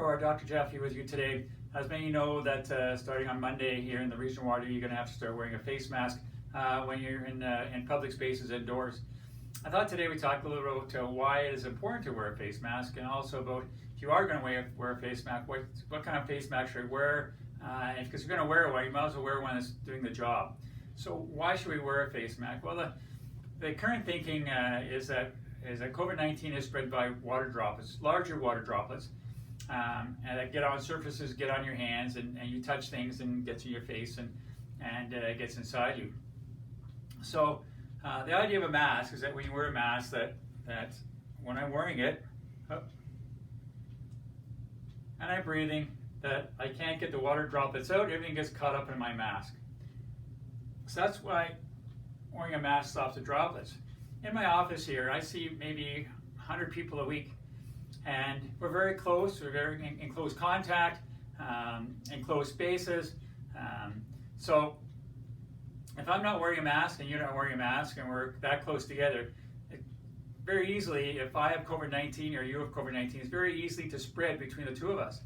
Corps, Dr. Jeffy with you today. As many know that starting on Monday here in the regional water, you're going to have to start wearing a face mask when you're in public spaces indoors. I thought today we'd talk a little about why it is important to wear a face mask, and also about if you are going to wear a face mask, what kind of face mask should you wear? And because you're going to wear one, you might as well wear one that's doing the job. So why should we wear a face mask? Well, the current thinking is that COVID-19 is spread by water droplets, larger water droplets, and that get on surfaces, get on your hands, and you touch things and gets in your face and it gets inside you. So the idea of a mask is that when you wear a mask, that when I'm wearing it, and I'm breathing, that I can't get the water droplets out, everything gets caught up in my mask. So that's why wearing a mask stops the droplets. In my office here, I see maybe 100 people a week, and we're very close, we're very in close contact, in close spaces. So if I'm not wearing a mask and you're not wearing a mask and we're that close together, very easily, if I have COVID-19 or you have COVID-19, it's very easy to spread between the two of us.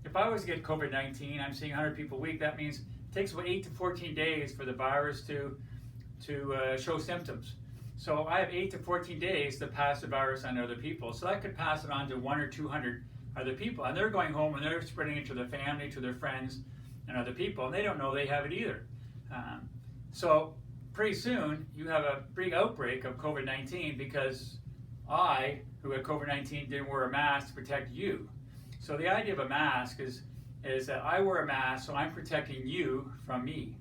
If I was to get COVID-19, I'm seeing 100 people a week, that means it takes about 8 to 14 days for the virus to show symptoms. So I have 8 to 14 days to pass the virus on to other people. So I could pass it on to 100 or 200 other people. And they're going home and they're spreading it to their family, to their friends, and other people. And they don't know they have it either. So pretty soon you have a big outbreak of COVID-19 because I, who had COVID-19, didn't wear a mask to protect you. So the idea of a mask is that I wear a mask so I'm protecting you from me.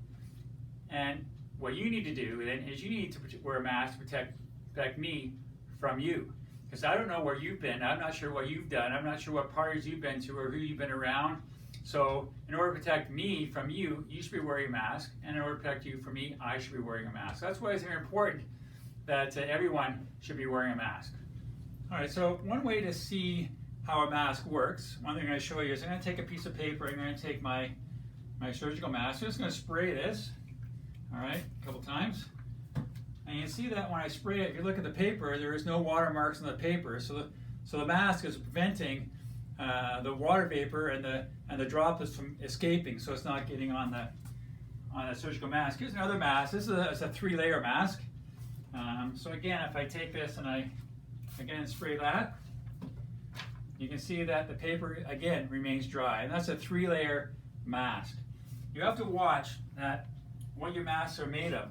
And what you need to do then is you need to wear a mask to protect me from you. Because I don't know where you've been, I'm not sure what you've done, I'm not sure what parties you've been to or who you've been around. So in order to protect me from you, you should be wearing a mask. And in order to protect you from me, I should be wearing a mask. That's why it's very important that everyone should be wearing a mask. All right, so one way to see how a mask works, one thing I'm going to show you is I'm going to take a piece of paper, I'm going to take my surgical mask, I'm just going to spray this. All right, a couple times. And you see that when I spray it, if you look at the paper, there is no watermarks on the paper. So the mask is preventing the water vapor and the droplets from escaping, so it's not getting on the surgical mask. Here's another mask. This is a 3-layer mask. So again, if I take this and I again spray that, you can see that the paper again remains dry, and that's a 3-layer mask. You have to watch that what your masks are made of.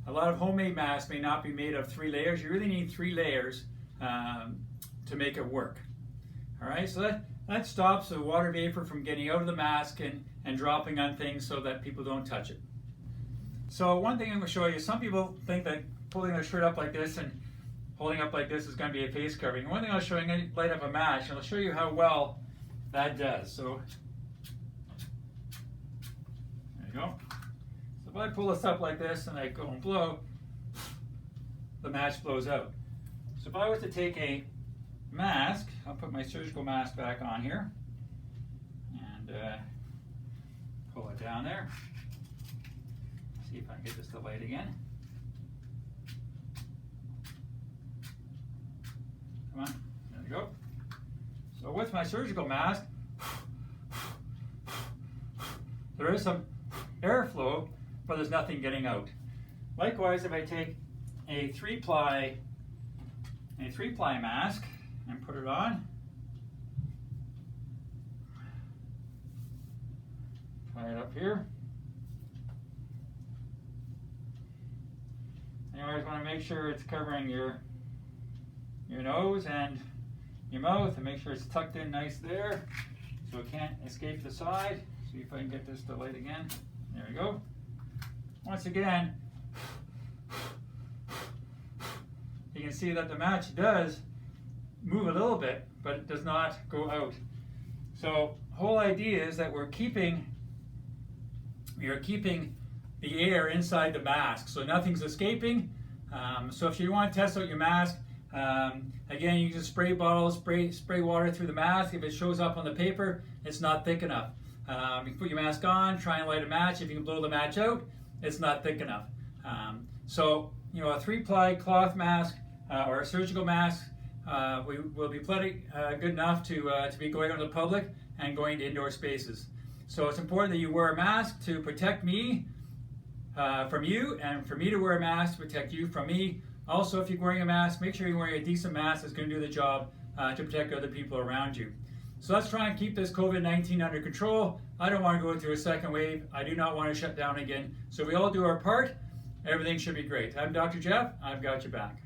A lot of homemade masks may not be made of 3 layers. You really need 3 layers to make it work. All right, so that stops the water vapor from getting out of the mask and dropping on things so that people don't touch it. So one thing I'm going to show you, some people think that pulling their shirt up like this and holding up like this is going to be a face covering. One thing I'll show you, I'm going to light up a match and I'll show you how well that does. So there you go. If I pull this up like this and I go and blow, the match blows out. So if I was to take a mask, I'll put my surgical mask back on here and pull it down there. See if I can get this to light again. Come on, there we go. So with my surgical mask, there is some airflow, but there's nothing getting out. Likewise, if I take a 3-ply mask and put it on, tie it up here. You always want to make sure it's covering your nose and your mouth, and make sure it's tucked in nice there so it can't escape the side. See if I can get this to light again. There we go. Once again, you can see that the match does move a little bit, but it does not go out. So whole idea is that we are keeping the air inside the mask, so nothing's escaping. So if you want to test out your mask, again, you just spray bottles, spray water through the mask. If it shows up on the paper, it's not thick enough. You can put your mask on, try and light a match. If you can blow the match out, it's not thick enough. So, a 3-ply cloth mask or a surgical mask we will be plenty good enough to be going out to the public and going to indoor spaces. So it's important that you wear a mask to protect me from you, and for me to wear a mask to protect you from me. Also, if you're wearing a mask, make sure you're wearing a decent mask that's going to do the job to protect other people around you. So let's try and keep this COVID-19 under control. I don't want to go through a second wave. I do not want to shut down again. So if we all do our part, everything should be great. I'm Dr. Jeff. I've got your back.